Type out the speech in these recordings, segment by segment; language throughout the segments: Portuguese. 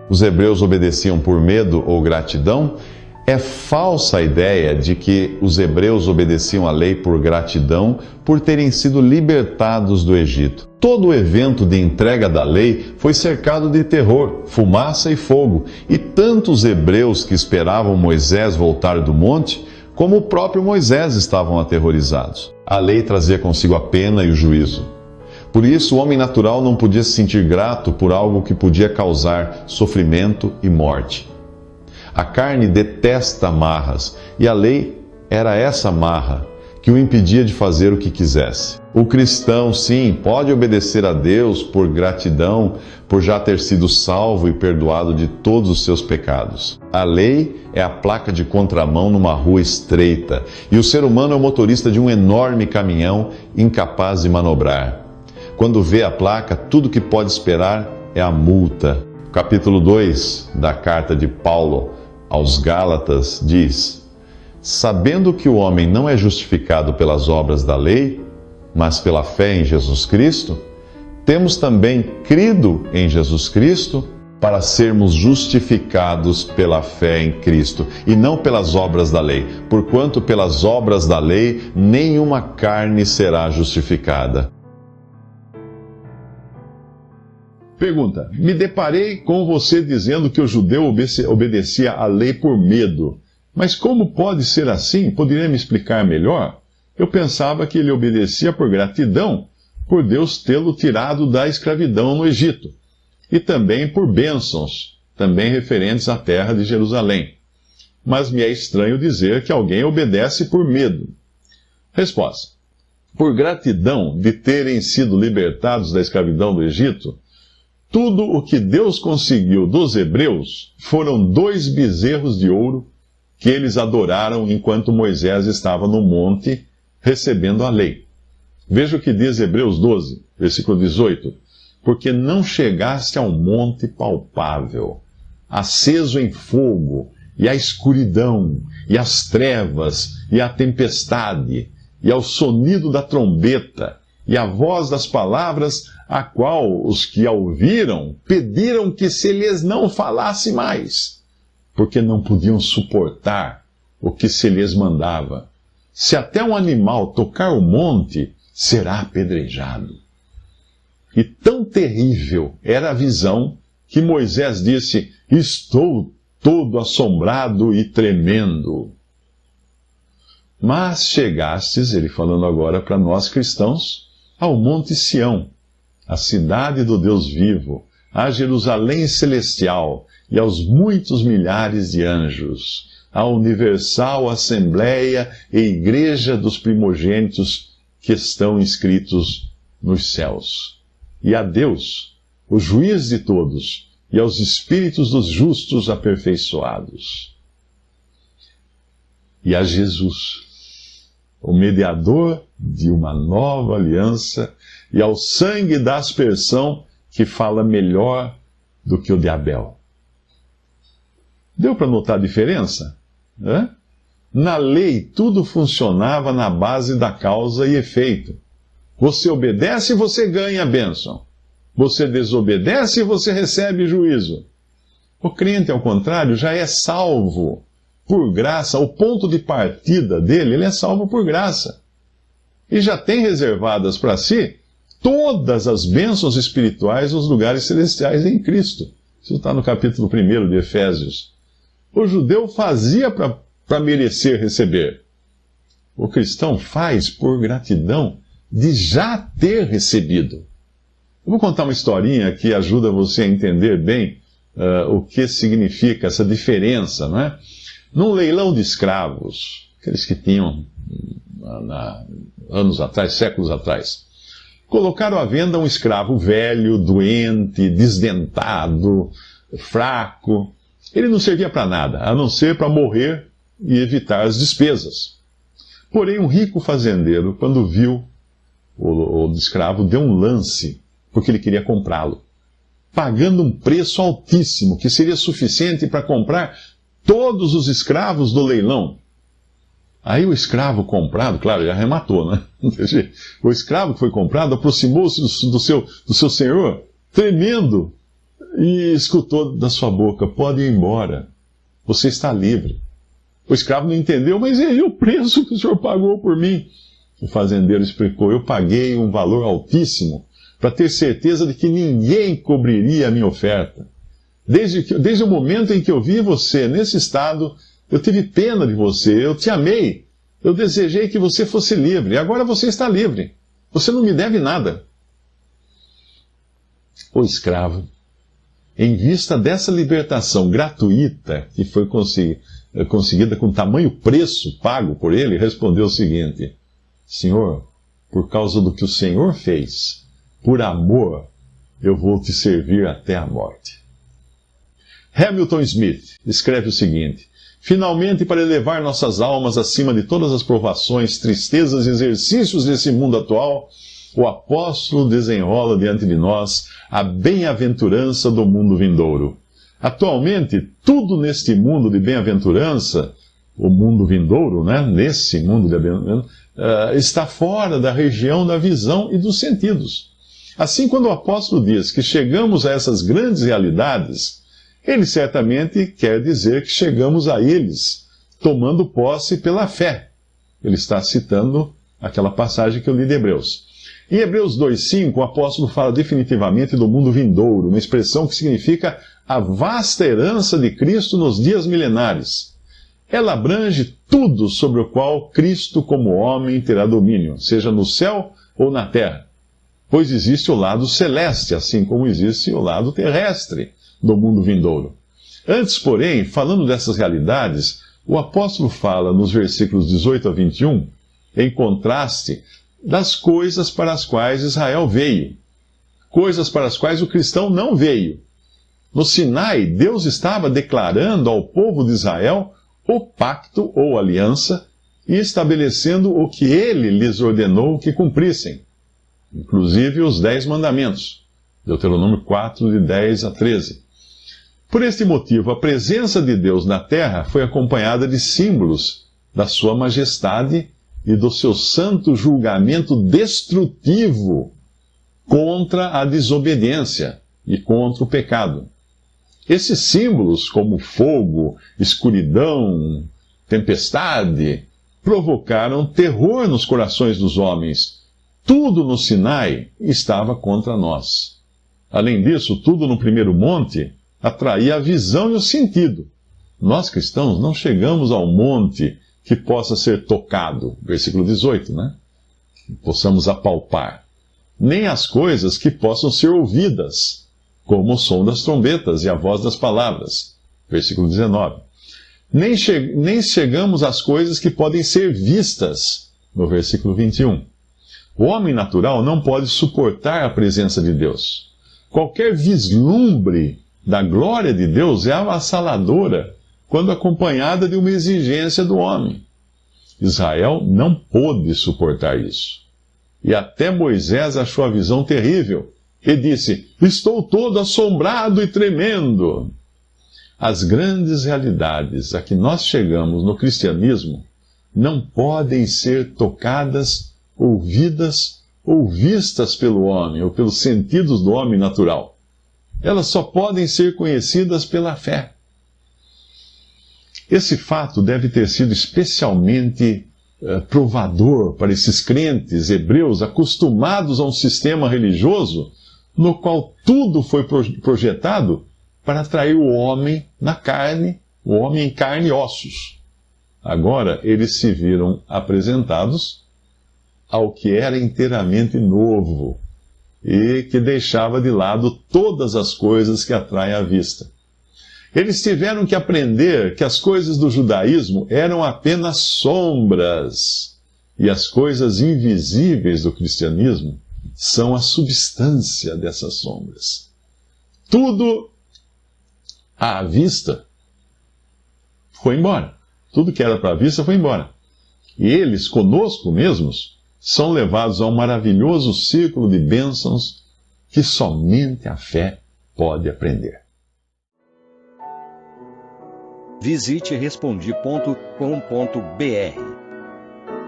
os hebreus obedeciam por medo ou gratidão, é falsa a ideia de que os hebreus obedeciam à lei por gratidão por terem sido libertados do Egito. Todo o evento de entrega da lei foi cercado de terror, fumaça e fogo, e tanto os hebreus que esperavam Moisés voltar do monte, como o próprio Moisés estavam aterrorizados. A lei trazia consigo a pena e o juízo. Por isso, o homem natural não podia se sentir grato por algo que podia causar sofrimento e morte. A carne detesta amarras, e a lei era essa amarra que o impedia de fazer o que quisesse. O cristão, sim, pode obedecer a Deus por gratidão, por já ter sido salvo e perdoado de todos os seus pecados. A lei é a placa de contramão numa rua estreita, e o ser humano é o motorista de um enorme caminhão incapaz de manobrar. Quando vê a placa, tudo que pode esperar é a multa. O capítulo 2 da carta de Paulo aos Gálatas diz: sabendo que o homem não é justificado pelas obras da lei, mas pela fé em Jesus Cristo, temos também crido em Jesus Cristo para sermos justificados pela fé em Cristo, e não pelas obras da lei, porquanto pelas obras da lei nenhuma carne será justificada. Pergunta: me deparei com você dizendo que o judeu obedecia à lei por medo. Mas como pode ser assim? Poderia me explicar melhor? Eu pensava que ele obedecia por gratidão, por Deus tê-lo tirado da escravidão no Egito. E também por bênçãos, também referentes à terra de Jerusalém. Mas me é estranho dizer que alguém obedece por medo. Resposta: por gratidão de terem sido libertados da escravidão do Egito, tudo o que Deus conseguiu dos hebreus foram 2 bezerros de ouro que eles adoraram enquanto Moisés estava no monte recebendo a lei. Veja o que diz Hebreus 12, versículo 18. Porque não chegaste ao monte palpável, aceso em fogo, e à escuridão, e às trevas, e à tempestade, e ao sonido da trombeta, e à voz das palavras, a qual os que a ouviram pediram que se lhes não falasse mais, porque não podiam suportar o que se lhes mandava. Se até um animal tocar o monte, será apedrejado. E tão terrível era a visão que Moisés disse: estou todo assombrado e tremendo. Mas chegastes, ele falando agora para nós cristãos, ao Monte Sião, a cidade do Deus vivo, a Jerusalém celestial e aos muitos milhares de anjos, a universal assembleia e igreja dos primogênitos que estão inscritos nos céus. E a Deus, o juiz de todos, e aos espíritos dos justos aperfeiçoados. E a Jesus, o mediador de uma nova aliança, e ao sangue da aspersão que fala melhor do que o de Abel. Deu para notar a diferença? Na lei, tudo funcionava na base da causa e efeito. Você obedece e você ganha a bênção. Você desobedece e você recebe juízo. O crente, ao contrário, já é salvo por graça. O ponto de partida dele, ele é salvo por graça. E já tem reservadas para si todas as bênçãos espirituais nos lugares celestiais em Cristo. Isso está no capítulo 1 de Efésios. O judeu fazia para merecer receber. O cristão faz por gratidão de já ter recebido. Eu vou contar uma historinha que ajuda você a entender bem o que significa essa diferença, não é? Num leilão de escravos, aqueles que tinham anos atrás, séculos atrás, colocaram à venda um escravo velho, doente, desdentado, fraco. Ele não servia para nada, a não ser para morrer e evitar as despesas. Porém, um rico fazendeiro, quando viu o escravo, deu um lance, porque ele queria comprá-lo, pagando um preço altíssimo, que seria suficiente para comprar todos os escravos do leilão. Aí o escravo comprado, claro, ele arrematou, né? O escravo que foi comprado aproximou-se do seu senhor, tremendo, e escutou da sua boca: pode ir embora, você está livre. O escravo não entendeu: mas e aí o preço que o senhor pagou por mim? O fazendeiro explicou: eu paguei um valor altíssimo para ter certeza de que ninguém cobriria a minha oferta. Desde o momento em que eu vi você nesse estado, eu tive pena de você, eu te amei, eu desejei que você fosse livre, e agora você está livre. Você não me deve nada. O escravo, em vista dessa libertação gratuita que foi conseguida com tamanho preço pago por ele, respondeu o seguinte: Senhor, por causa do que o Senhor fez, por amor, eu vou te servir até a morte. Hamilton Smith escreve o seguinte: finalmente, para elevar nossas almas acima de todas as provações, tristezas e exercícios desse mundo atual, o apóstolo desenrola diante de nós a bem-aventurança do mundo vindouro. Atualmente, tudo neste mundo de bem-aventurança, o mundo vindouro, né? Nesse mundo de bem-aventurança, está fora da região da visão e dos sentidos. Assim, quando o apóstolo diz que chegamos a essas grandes realidades, ele certamente quer dizer que chegamos a eles tomando posse pela fé. Ele está citando aquela passagem que eu li de Hebreus. Em Hebreus 2,5, o apóstolo fala definitivamente do mundo vindouro, uma expressão que significa a vasta herança de Cristo nos dias milenares. Ela abrange tudo sobre o qual Cristo, como homem, terá domínio, seja no céu ou na terra. Pois existe o lado celeste, assim como existe o lado terrestre do mundo vindouro. Antes, porém, falando dessas realidades, o apóstolo fala nos versículos 18 a 21, em contraste, das coisas para as quais Israel veio, coisas para as quais o cristão não veio. No Sinai, Deus estava declarando ao povo de Israel o pacto ou aliança e estabelecendo o que ele lhes ordenou que cumprissem, inclusive os 10 mandamentos, Deuteronômio 4, de 10 a 13. Por este motivo, a presença de Deus na terra foi acompanhada de símbolos da sua majestade e do seu santo julgamento destrutivo contra a desobediência e contra o pecado. Esses símbolos, como fogo, escuridão, tempestade, provocaram terror nos corações dos homens. Tudo no Sinai estava contra nós. Além disso, tudo no primeiro monte atraía a visão e o sentido. Nós cristãos não chegamos ao monte que possa ser tocado, versículo 18, né? Que possamos apalpar. Nem as coisas que possam ser ouvidas, como o som das trombetas e a voz das palavras, versículo 19. Nem chegamos às coisas que podem ser vistas, no versículo 21. O homem natural não pode suportar a presença de Deus. Qualquer vislumbre da glória de Deus é avassaladora quando acompanhada de uma exigência do homem. Israel não pôde suportar isso. E até Moisés achou a visão terrível e disse: estou todo assombrado e tremendo. As grandes realidades a que nós chegamos no cristianismo não podem ser tocadas, ouvidas ou vistas pelo homem, ou pelos sentidos do homem natural. Elas só podem ser conhecidas pela fé. Esse fato deve ter sido especialmente provador para esses crentes hebreus acostumados a um sistema religioso no qual tudo foi projetado para atrair o homem na carne, o homem em carne e ossos. Agora eles se viram apresentados ao que era inteiramente novo e que deixava de lado todas as coisas que atraem à vista. Eles tiveram que aprender que as coisas do judaísmo eram apenas sombras e as coisas invisíveis do cristianismo são a substância dessas sombras. Tudo à vista foi embora. Tudo que era para a vista foi embora. E eles, conosco mesmos, são levados a um maravilhoso círculo de bênçãos que somente a fé pode aprender. Visite Respondi.com.br.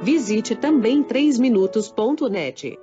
Visite também 3minutos.net.